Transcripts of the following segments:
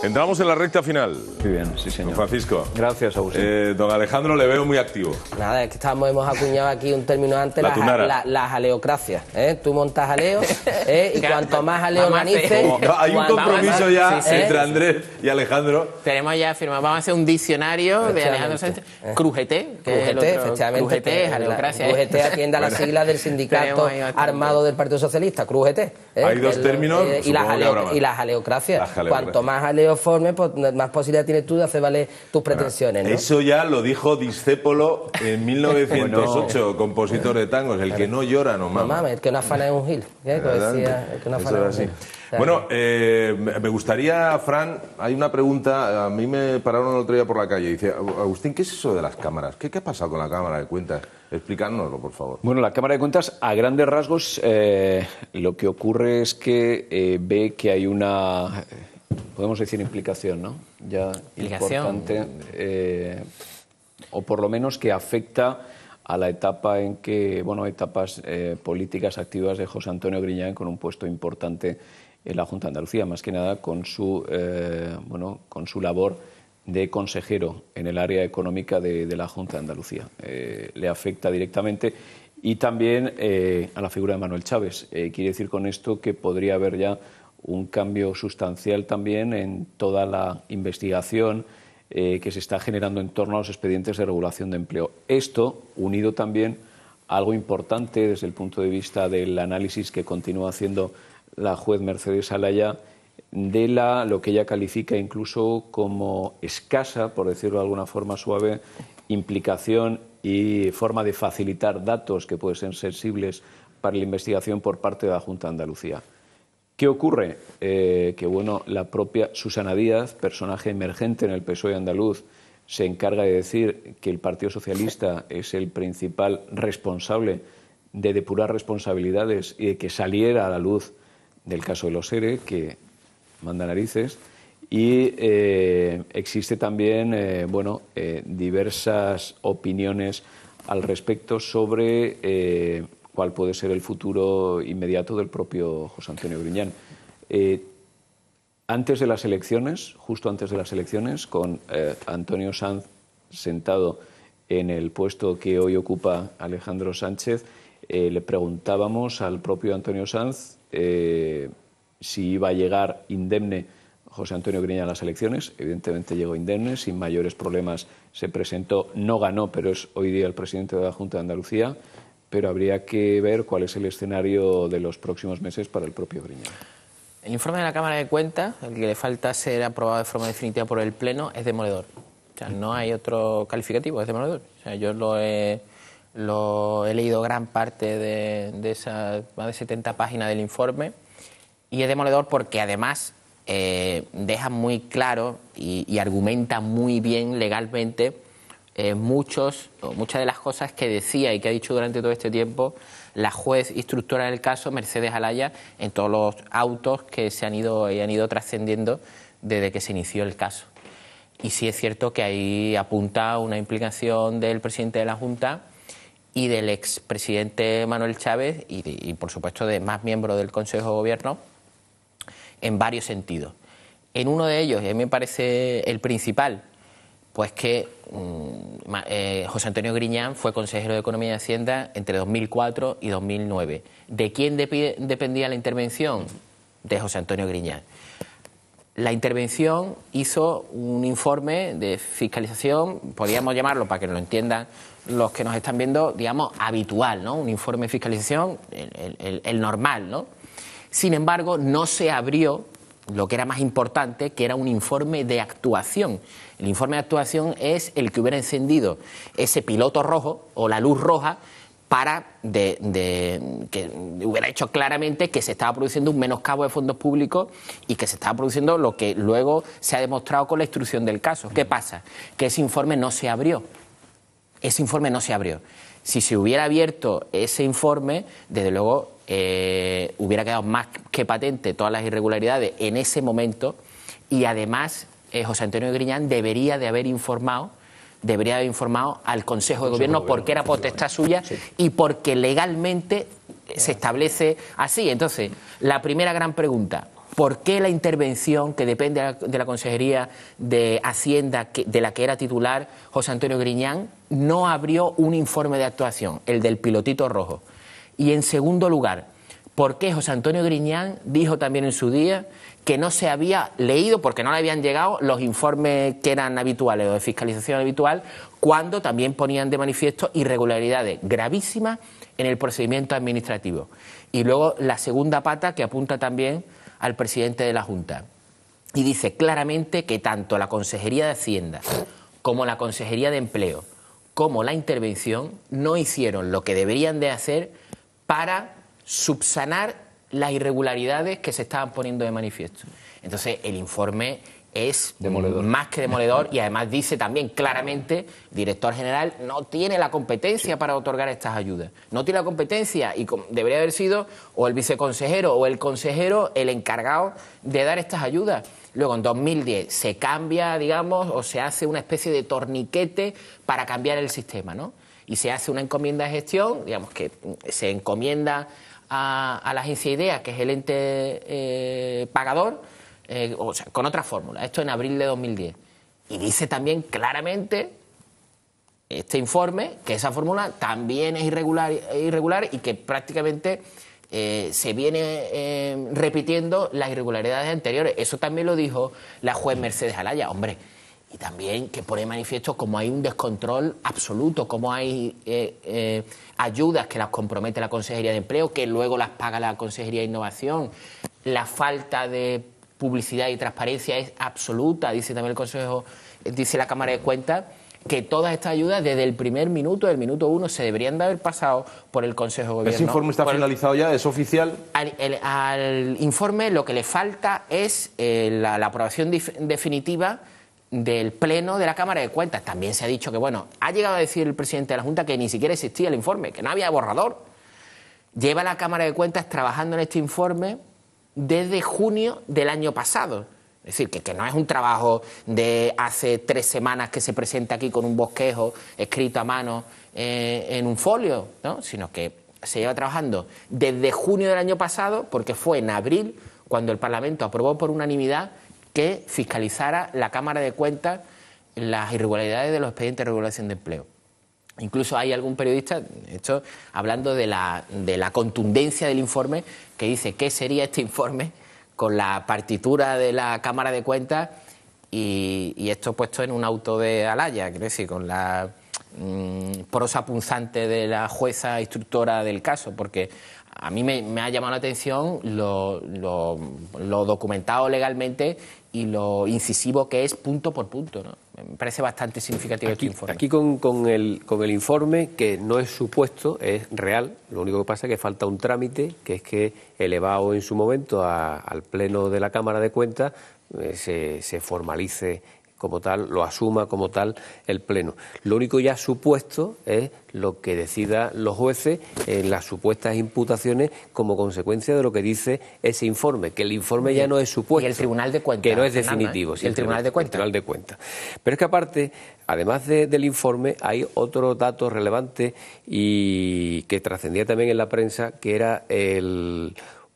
Entramos en la recta final. Muy bien, sí, señor. Don Francisco. Gracias, Agustín. Don Alejandro le veo muy activo. Nada, es que hemos acuñado aquí un término antes, la jaleocracia. Tú montas jaleo y cuanto más jaleo organices... Hay un compromiso ya entre Andrés y Alejandro. Tenemos ya firmado, vamos a hacer un diccionario de Alejandro Sánchez. Crujete, efectivamente. Crujete, jaleocracia. Crujete atiende a las siglas del sindicato armado del Partido Socialista, Crujete. Hay dos términos, y la jaleocracia. Cuanto más jaleo forme, pues más posibilidad tienes tú de hacer valer tus pretensiones, ¿no? Eso ya lo dijo Discépolo en 1908, compositor de tangos. El que no llora no mama. El que no afana es un gil. Bueno, me gustaría, Fran, hay una pregunta. A mí me pararon el otro día por la calle y dice, Agustín, ¿qué es eso de las cámaras? ¿Qué ha pasado con la Cámara de Cuentas? Explícanoslo, por favor. Bueno, la Cámara de Cuentas, a grandes rasgos, lo que ocurre es que ve que hay una... podemos decir implicación, ¿no? Ya importante, o por lo menos que afecta a la etapa en que, etapas políticas activas de José Antonio Griñán con un puesto importante en la Junta de Andalucía, más que nada con su labor de consejero en el área económica de la Junta de Andalucía. Le afecta directamente y también a la figura de Manuel Chaves. Quiere decir con esto que podría haber ya un cambio sustancial también en toda la investigación que se está generando en torno a los expedientes de regulación de empleo. Esto, unido también a algo importante desde el punto de vista del análisis que continúa haciendo la juez Mercedes Alaya, de lo que ella califica incluso como escasa, por decirlo de alguna forma suave, implicación y forma de facilitar datos que pueden ser sensibles para la investigación por parte de la Junta de Andalucía. ¿Qué ocurre? La propia Susana Díaz, personaje emergente en el PSOE andaluz, se encarga de decir que el Partido Socialista es el principal responsable de depurar responsabilidades y de que saliera a la luz del caso de los ERE, que manda narices, y existe también diversas opiniones al respecto sobre cuál puede ser el futuro inmediato del propio José Antonio Griñán. Antes de las elecciones, justo antes de las elecciones, con Antonio Sanz sentado en el puesto que hoy ocupa Alejandro Sánchez, le preguntábamos al propio Antonio Sanz si iba a llegar indemne José Antonio Griñán a las elecciones. Evidentemente llegó indemne, sin mayores problemas se presentó, no ganó, pero es hoy día el presidente de la Junta de Andalucía, pero habría que ver cuál es el escenario de los próximos meses para el propio Griñán. El informe de la Cámara de Cuentas, el que le falta ser aprobado de forma definitiva por el Pleno, es demoledor. O sea, no hay otro calificativo, es demoledor. O sea, yo lo he leído gran parte de esas más de 70 páginas del informe y es demoledor porque además deja muy claro y argumenta muy bien legalmente muchas de las cosas que decía y que ha dicho durante todo este tiempo la juez instructora del caso, Mercedes Alaya, en todos los autos que han ido trascendiendo desde que se inició el caso. Y sí es cierto que ahí apunta una implicación del presidente de la Junta y del expresidente Manuel Chaves y por supuesto de más miembros del Consejo de Gobierno en varios sentidos. En uno de ellos, y a mí me parece el principal, pues que José Antonio Griñán fue consejero de Economía y Hacienda entre 2004 y 2009. ¿De quién dependía la intervención? De José Antonio Griñán. La intervención hizo un informe de fiscalización, podríamos llamarlo, para que lo entiendan los que nos están viendo, digamos, habitual, ¿no? Un informe de fiscalización, el normal, ¿no? Sin embargo, no se abrió lo que era más importante, que era un informe de actuación. El informe de actuación es el que hubiera encendido ese piloto rojo o la luz roja para que hubiera hecho claramente que se estaba produciendo un menoscabo de fondos públicos y que se estaba produciendo lo que luego se ha demostrado con la instrucción del caso. ¿Qué pasa? Que ese informe no se abrió. Ese informe no se abrió. Si se hubiera abierto ese informe, desde luego hubiera quedado más que patente todas las irregularidades en ese momento y además José Antonio Griñán debería de haber informado al Consejo de Gobierno porque era potestad suya y porque legalmente se establece así. Entonces, la primera gran pregunta, ¿Por qué la intervención que depende de la Consejería de Hacienda, de la que era titular José Antonio Griñán, no abrió un informe de actuación, el del pilotito rojo? Y en segundo lugar, ¿por qué José Antonio Griñán dijo también en su día que no se había leído, porque no le habían llegado los informes que eran habituales o de fiscalización habitual, cuando también ponían de manifiesto irregularidades gravísimas en el procedimiento administrativo? Y luego la segunda pata, que apunta también al presidente de la Junta, y dice claramente que tanto la Consejería de Hacienda como la Consejería de Empleo como la Intervención no hicieron lo que deberían de hacer para subsanar las irregularidades que se estaban poniendo de manifiesto. Entonces el informe es demoledor, más que demoledor, y además dice también claramente, el director general no tiene la competencia para otorgar estas ayudas. No tiene la competencia, y debería haber sido o el viceconsejero o el consejero el encargado de dar estas ayudas. Luego en 2010 se cambia, digamos, o se hace una especie de torniquete para cambiar el sistema, ¿no? Y se hace una encomienda de gestión, digamos que se encomienda a la agencia IDEA, que es el ente pagador, o sea, con otra fórmula. Esto en abril de 2010. Y dice también claramente este informe que esa fórmula también es irregular y que prácticamente se viene repitiendo las irregularidades anteriores. Eso también lo dijo la juez Mercedes Alaya. Hombre, y también que pone de manifiesto cómo hay un descontrol absoluto, cómo hay ayudas que las compromete la Consejería de Empleo, que luego las paga la Consejería de Innovación. La falta de publicidad y transparencia es absoluta, dice también el Consejo, dice la Cámara de Cuentas, que todas estas ayudas desde el primer minuto, del minuto 1, se deberían de haber pasado por el Consejo de Gobierno. ¿Ese informe está finalizado ya? ¿Es oficial? Al informe lo que le falta es la aprobación definitiva del Pleno de la Cámara de Cuentas. También se ha dicho que, bueno, ha llegado a decir el presidente de la Junta que ni siquiera existía el informe, que no había borrador. Lleva la Cámara de Cuentas trabajando en este informe desde junio del año pasado. Es decir, que no es un trabajo de hace 3 semanas que se presenta aquí con un bosquejo escrito a mano en un folio, ¿no? Sino que se lleva trabajando desde junio del año pasado, porque fue en abril cuando el Parlamento aprobó por unanimidad que fiscalizara la Cámara de Cuentas las irregularidades de los expedientes de regulación de empleo. Incluso hay algún periodista, esto, hablando de la contundencia del informe, que dice qué sería este informe con la partitura de la Cámara de Cuentas y esto puesto en un auto de Alaya, quiero decir, con la prosa punzante de la jueza instructora del caso, porque a mí me ha llamado la atención lo documentado legalmente y lo incisivo que es punto por punto, ¿no? Me parece bastante significativo este informe. Aquí con el informe, que no es supuesto, es real. Lo único que pasa es que falta un trámite, que es que elevado en su momento al Pleno de la Cámara de Cuentas se formalice como tal, lo asuma como tal el Pleno. Lo único ya supuesto es lo que decidan los jueces en las supuestas imputaciones como consecuencia de lo que dice ese informe, que el informe ya no es supuesto. Y el Tribunal de Cuentas. Que no es definitivo. ¿Y el Tribunal de Cuentas? El Tribunal de Cuentas. Pero es que aparte, además del informe, hay otro dato relevante y que trascendía también en la prensa, que era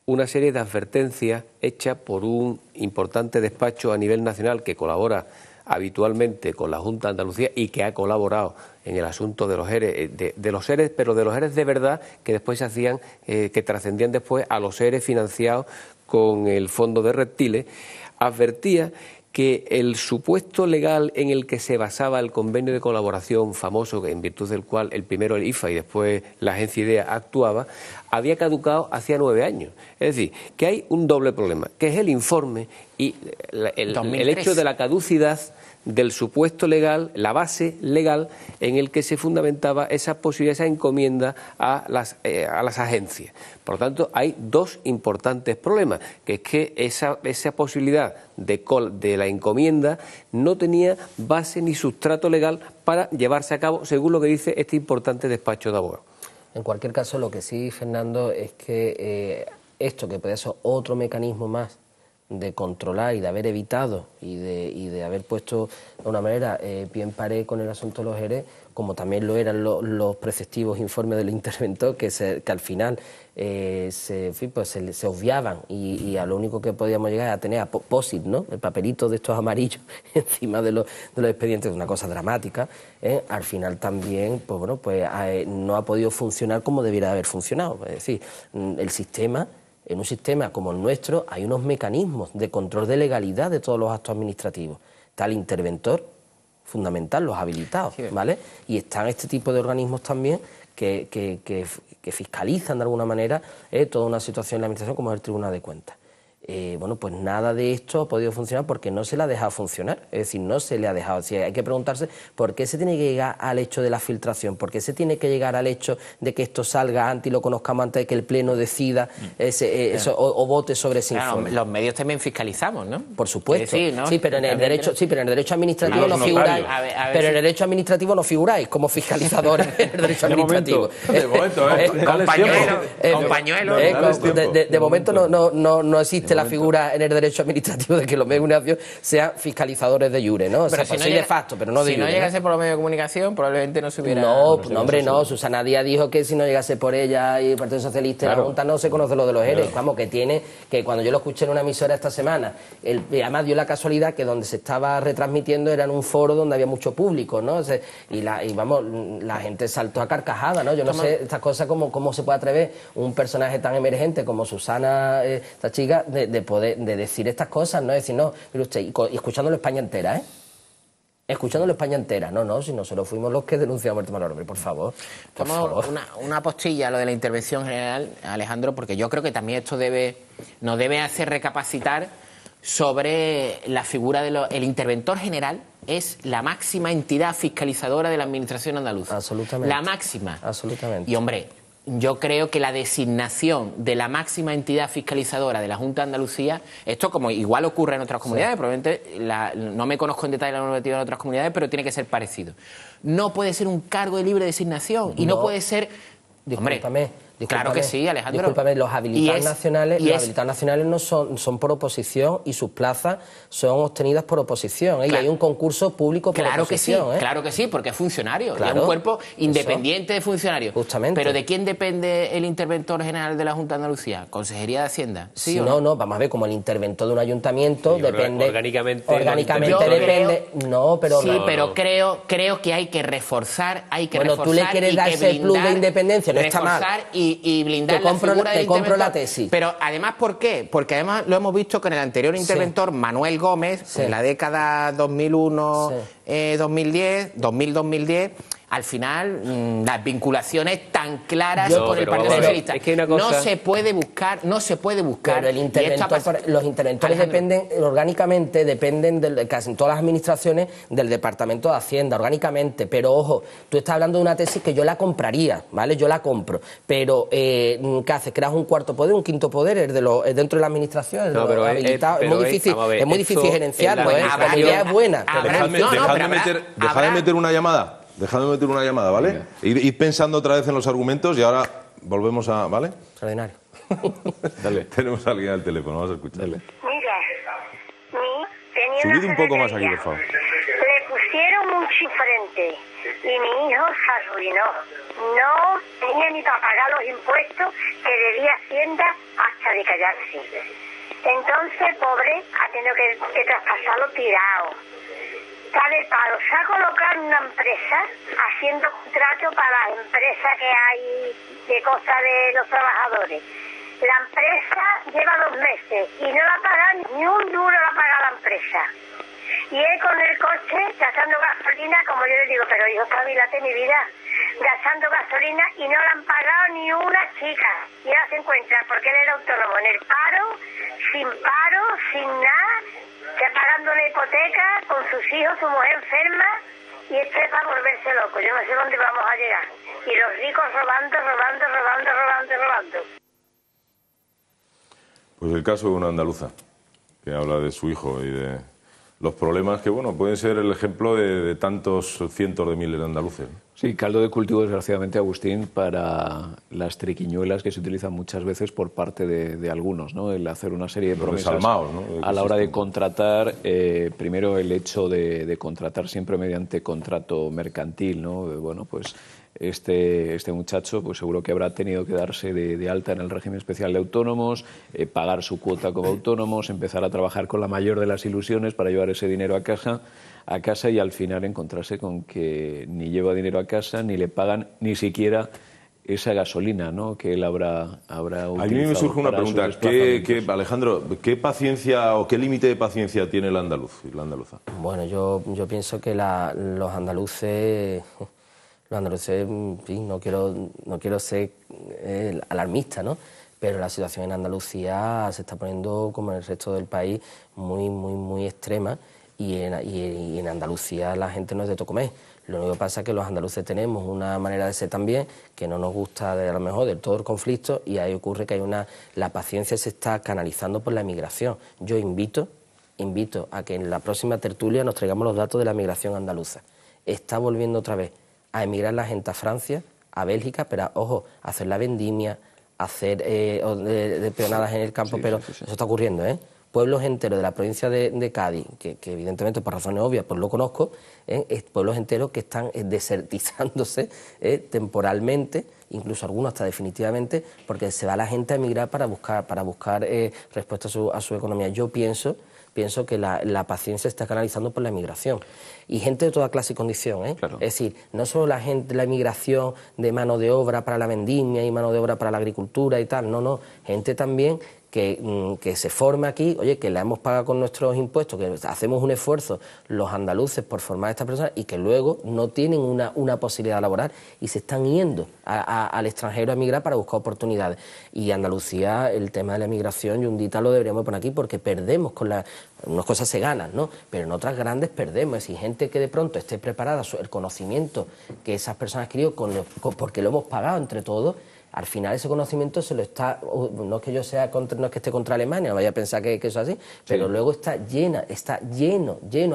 una serie de advertencias hechas por un importante despacho a nivel nacional que colabora habitualmente con la Junta de Andalucía y que ha colaborado en el asunto de los ERE, de los ERE, pero de los ERE de verdad, que después se hacían, que trascendían después a los ERE financiados con el fondo de reptiles, advertía que el supuesto legal en el que se basaba el convenio de colaboración famoso, en virtud del cual el primero el IFA y después la agencia IDEA actuaba, había caducado hacía 9 años. Es decir, que hay un doble problema, que es el informe y el hecho de la caducidad del supuesto legal, la base legal en el que se fundamentaba esa posibilidad, esa encomienda a las agencias. Por lo tanto, hay 2 importantes problemas, que es que esa posibilidad de la encomienda no tenía base ni sustrato legal para llevarse a cabo, según lo que dice este importante despacho de abogados. En cualquier caso, lo que sí, Fernando, es que esto, que puede ser otro mecanismo más de controlar y de haber evitado y de haber puesto de una manera pie en pared con el asunto de los ERE, como también lo eran los preceptivos informes del interventor, que al final se obviaban y a lo único que podíamos llegar a tener a POSIT, ¿no? El papelito de estos amarillos encima de los expedientes, una cosa dramática. Al final también pues bueno, no ha podido funcionar como debiera haber funcionado. Es decir, el sistema, en un sistema como el nuestro, hay unos mecanismos de control de legalidad de todos los actos administrativos. Está el interventor, fundamental, los habilitados, ¿vale? Y están este tipo de organismos también que fiscalizan de alguna manera toda una situación en la administración, como es el Tribunal de Cuentas. Bueno, pues nada de esto ha podido funcionar porque no se le ha dejado funcionar, es decir, no se le ha dejado. O sea, hay que preguntarse por qué se tiene que llegar al hecho de la filtración, por qué se tiene que llegar al hecho de que esto salga antes y lo conozcamos antes de que el Pleno decida o vote sobre ese informe. Los medios también fiscalizamos, ¿no? Por supuesto, decir, ¿no? Sí, pero en el derecho administrativo no figuráis. Pero en el derecho administrativo no figuráis como fiscalizadores en el derecho administrativo. De momento, compañuelo. De momento no existe la figura en el derecho administrativo de que los medios de comunicación sean fiscalizadores de iure, ¿no? O sea, si no de facto, pero no de iure. Si no llegase por los medios de comunicación, probablemente no se hubiera... No, Susana Díaz dijo que si no llegase por ella y el Partido Socialista y la Junta no se conoce lo de los ERE. Vamos, que cuando yo lo escuché en una emisora esta semana, además dio la casualidad que donde se estaba retransmitiendo era en un foro donde había mucho público, ¿no? O sea, la gente saltó a carcajada, ¿no? Yo no sé estas cosas cómo se puede atrever un personaje tan emergente como Susana, esta chica, de decir estas cosas, ¿no? Es decir, no, mire usted, y escuchándolo España entera, ¿eh? Escuchándolo España entera. Si nosotros fuimos los que denunciamos el tema del hombre, por favor. Una postilla a lo de la intervención general, Alejandro, porque yo creo que también esto nos debe hacer recapacitar sobre la figura del interventor general. Es la máxima entidad fiscalizadora de la administración andaluza. Absolutamente. La máxima. Absolutamente. Y, hombre, yo creo que la designación de la máxima entidad fiscalizadora de la Junta de Andalucía, esto como igual ocurre en otras comunidades, probablemente no me conozco en detalle la normativa de otras comunidades, pero tiene que ser parecido. No puede ser un cargo de libre designación y no puede ser... Discúlpame. Claro que sí, Alejandro. Discúlpame, los habilitados nacionales no son por oposición y sus plazas son obtenidas por oposición. Claro. Y hay un concurso público por oposición. Claro que sí, porque es funcionario. Claro, es un cuerpo independiente de funcionarios. Justamente. Pero ¿de quién depende el interventor general de la Junta de Andalucía? ¿Consejería de Hacienda? ¿Sí o no? Vamos a ver, como el interventor de un ayuntamiento depende... Orgánicamente depende... pero creo que hay que reforzar, tú le quieres dar ese plus de independencia, no está mal. Y blindar la figura del interventor. Te compro la tesis. Pero además, ¿por qué? Porque además lo hemos visto con el anterior interventor, Manuel Gómez, en la década 2001-2010, 2000-2010, al final las vinculaciones tan claras con el Partido Socialista. Es que no se puede buscar. Pero los interventores dependen orgánicamente, casi en todas las administraciones del Departamento de Hacienda, orgánicamente. Pero ojo, tú estás hablando de una tesis que yo la compraría, ¿vale? Yo la compro. Pero ¿qué haces? ¿Creas un cuarto poder, un quinto poder dentro de la administración? Es muy difícil gerenciarlo, ¿eh? La idea es buena. Dejad de meter una llamada. Dejadme meter una llamada, ¿vale? Ir pensando otra vez en los argumentos y ahora volvemos a... ¿Vale? Extraordinario. Dale. Tenemos a alguien al teléfono, vamos a escuchar. Mira, tenía subid un poco más aquí, por favor. Le pusieron un chifrente y mi hijo se arruinó. No tenía ni para pagar los impuestos que debía Hacienda hasta de callarse. Entonces, pobre, ha tenido que traspasarlo tirado. Está de paro. Se ha colocado en una empresa haciendo contrato para las empresas que hay de costa de los trabajadores. La empresa lleva 2 meses y no la pagan, ni un duro la paga la empresa. Y él con el coche gastando gasolina, como yo le digo, pero hijo, espabilate mi vida, gastando gasolina y no le han pagado ni una chica. Y ahora se encuentra, porque él era autónomo, en el paro, sin nada, ya pagando una hipoteca con sus hijos, su mujer enferma, y este es para volverse loco. Yo no sé dónde vamos a llegar. Y los ricos robando. Pues el caso de una andaluza que habla de su hijo y de los problemas que, bueno, pueden ser el ejemplo de tantos cientos de miles de andaluces. Sí, caldo de cultivo, desgraciadamente, Agustín, para las triquiñuelas que se utilizan muchas veces por parte de algunos, ¿no? El hacer una serie de promesas desalmados, ¿no? a la hora de contratar, primero el hecho de contratar siempre mediante contrato mercantil, ¿no? Bueno, pues este muchacho pues seguro que habrá tenido que darse de alta en el régimen especial de autónomos, pagar su cuota como autónomos, empezar a trabajar con la mayor de las ilusiones para llevar ese dinero a casa y al final encontrarse con que ni lleva dinero a casa, ni le pagan ni siquiera esa gasolina, ¿no?, que él habrá utilizado. A mí me surge una pregunta. Alejandro, ¿qué paciencia o qué límite de paciencia tiene el andaluz y la andaluza? Bueno, yo pienso que los andaluces, en fin, no quiero ser alarmista, ¿no?, pero la situación en Andalucía se está poniendo, como en el resto del país, muy, muy, muy extrema. Y en Andalucía la gente no es de todo comer. Lo único que pasa es que los andaluces tenemos una manera de ser también que no nos gusta a lo mejor del todo el conflicto, y ahí ocurre que la paciencia se está canalizando por la emigración. Yo invito a que en la próxima tertulia nos traigamos los datos de la migración andaluza. Está volviendo otra vez a emigrar la gente a Francia, a Bélgica, pero ojo, a hacer la vendimia, a hacer de peonadas en el campo, pero eso está ocurriendo, ¿eh? Pueblos enteros de la provincia de Cádiz, que evidentemente por razones obvias pues lo conozco, pueblos enteros que están desertizándose temporalmente, incluso algunos hasta definitivamente, porque se va la gente a emigrar para buscar respuesta a su economía. Yo pienso que la paciencia está canalizando por la emigración. Y gente de toda clase y condición, ¿eh? Claro. Es decir, no solo la emigración de mano de obra para la vendimia y mano de obra para la agricultura y tal, no, gente también que se forma aquí, oye, que la hemos pagado con nuestros impuestos, que hacemos un esfuerzo los andaluces por formar a estas personas y que luego no tienen una posibilidad laboral y se están yendo al extranjero a emigrar para buscar oportunidades. Y Andalucía, el tema de la emigración, Yundita, lo deberíamos poner aquí porque perdemos unas cosas se ganan, ¿no?, pero en otras grandes perdemos. Es decir, gente que de pronto esté preparada, el conocimiento que esas personas adquirido porque lo hemos pagado entre todos, al final ese conocimiento se lo está, no es que yo sea no es que esté contra Alemania, no vaya a pensar que eso es así, pero luego está lleno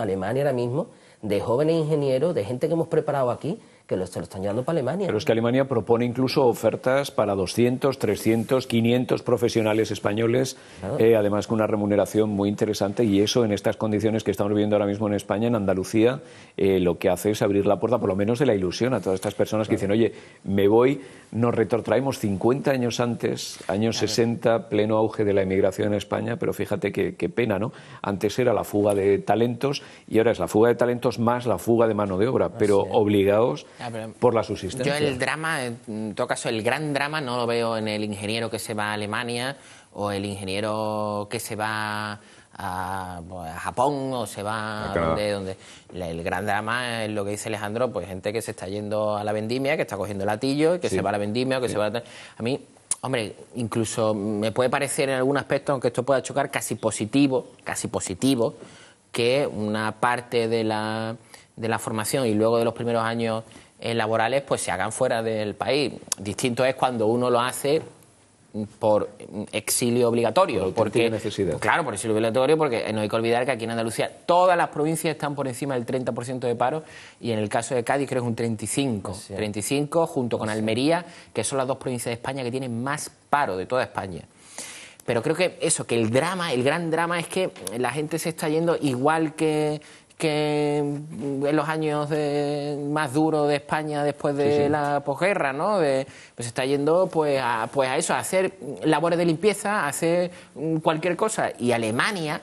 Alemania ahora mismo de jóvenes ingenieros, de gente que hemos preparado aquí, que se lo están llevando para Alemania. Pero es que Alemania propone incluso ofertas para 200, 300, 500 profesionales españoles, claro. Además con una remuneración muy interesante, y eso en estas condiciones que estamos viviendo ahora mismo en España, en Andalucía, lo que hace es abrir la puerta, por lo menos de la ilusión, a todas estas personas que dicen, oye, me voy, nos retrotraemos 50 años antes, años 60, pleno auge de la emigración en España, pero fíjate qué pena, ¿no? Antes era la fuga de talentos y ahora es la fuga de talentos más la fuga de mano de obra, pero obligados por la subsistencia. Yo el drama, en todo caso, el gran drama no lo veo en el ingeniero que se va a Alemania o el ingeniero que se va a Japón o se va a donde. El gran drama es lo que dice Alejandro, pues gente que se está yendo a la vendimia, que está cogiendo el latillo y que se va a la vendimia o que se va a mí, hombre, incluso me puede parecer en algún aspecto, aunque esto pueda chocar, casi positivo que una parte de la formación y luego de los primeros años laborales pues se hagan fuera del país. Distinto es cuando uno lo hace por exilio obligatorio, porque necesidad. Claro, por exilio obligatorio, porque no hay que olvidar que aquí en Andalucía todas las provincias están por encima del 30% de paro, y en el caso de Cádiz creo que es un 35% junto con Almería, que son las dos provincias de España que tienen más paro de toda España. Pero creo que el gran drama es que la gente se está yendo igual que en los años más duros de España después de la posguerra, ¿no? Pues se está yendo pues a eso, a hacer labores de limpieza, a hacer cualquier cosa. Y Alemania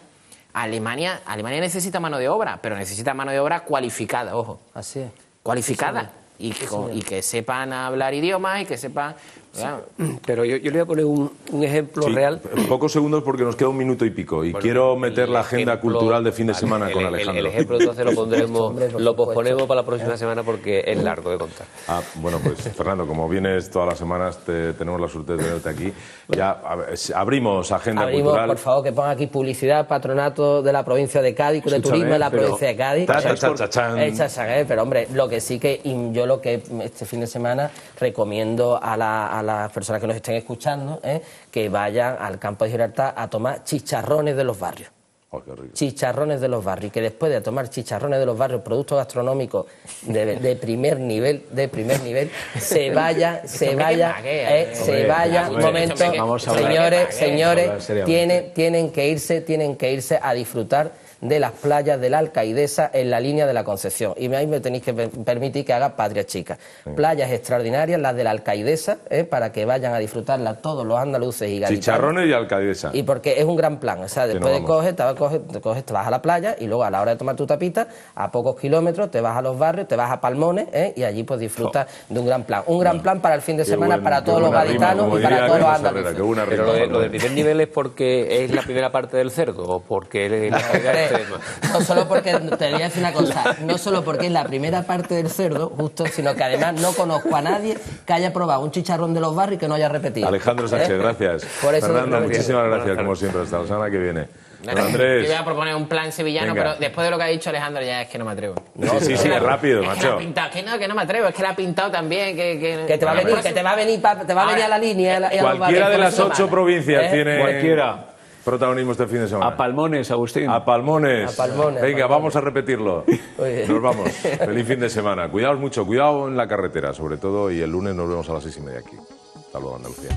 necesita mano de obra, pero necesita mano de obra cualificada, ojo. Así es. Cualificada. Y que sepan hablar idiomas y que sepan... Claro. Pero yo le voy a poner un ejemplo real. En pocos segundos porque nos queda un minuto y pico y quiero meter la agenda cultural de fin de semana con Alejandro. El ejemplo entonces lo posponemos para la próxima semana porque es largo de contar. Bueno, pues Fernando, como vienes todas las semanas, tenemos la suerte de tenerte aquí. Ya abrimos agenda cultural. Por favor, que ponga aquí publicidad, patronato de la provincia de Cádiz, de turismo de la provincia de Cádiz. Pero hombre, lo que sí que yo este fin de semana recomiendo a las personas que nos estén escuchando, que vayan al campo de Gibraltar a tomar chicharrones de los barrios. Oh, qué rico. Chicharrones de los barrios, y que después de tomar chicharrones de los barrios, productos gastronómicos de primer nivel, se vaya, un momento, señores, tienen que irse a disfrutar de las playas de la Alcaidesa en la línea de la Concepción. Y ahí me tenéis que permitir que haga patria chica. Playas extraordinarias, las de la Alcaidesa, para que vayan a disfrutarlas todos los andaluces y gaditanos. Chicharrones y Alcaidesa. Y porque es un gran plan. O sea, después te vas a la playa y luego a la hora de tomar tu tapita, a pocos kilómetros, te vas a los barrios, te vas a Palmones, y allí pues disfrutas de un gran plan. Un gran plan para el fin de semana para todos los gaditanos y para todos los andaluces. Pero lo del primer nivel es porque es la primera parte del cerdo o porque es la calidad extrema. No solo porque, te voy a decir una cosa, no solo porque es la primera parte del cerdo, justo, sino que además no conozco a nadie que haya probado un chicharrón de los barrios y que no haya repetido. Alejandro Sánchez, gracias. Por eso, Fernando, muchísimas gracias, como siempre. Hasta la semana que viene. Andrés. Yo voy a proponer un plan sevillano, pero después de lo que ha dicho Alejandro ya es que no me atrevo. Sí, es rápido, macho. Que no me atrevo, es que la ha pintado también. Que te va a venir a la línea. Cualquiera de las 8 provincias tiene... Cualquiera. Protagonismo este fin de semana. A Palmones, Agustín. A Palmones. Venga, vamos a repetirlo. Nos vamos. Feliz fin de semana. Cuidaos mucho, cuidado en la carretera, sobre todo, y el lunes nos vemos a las 6:30 aquí. Hasta luego, Andalucía.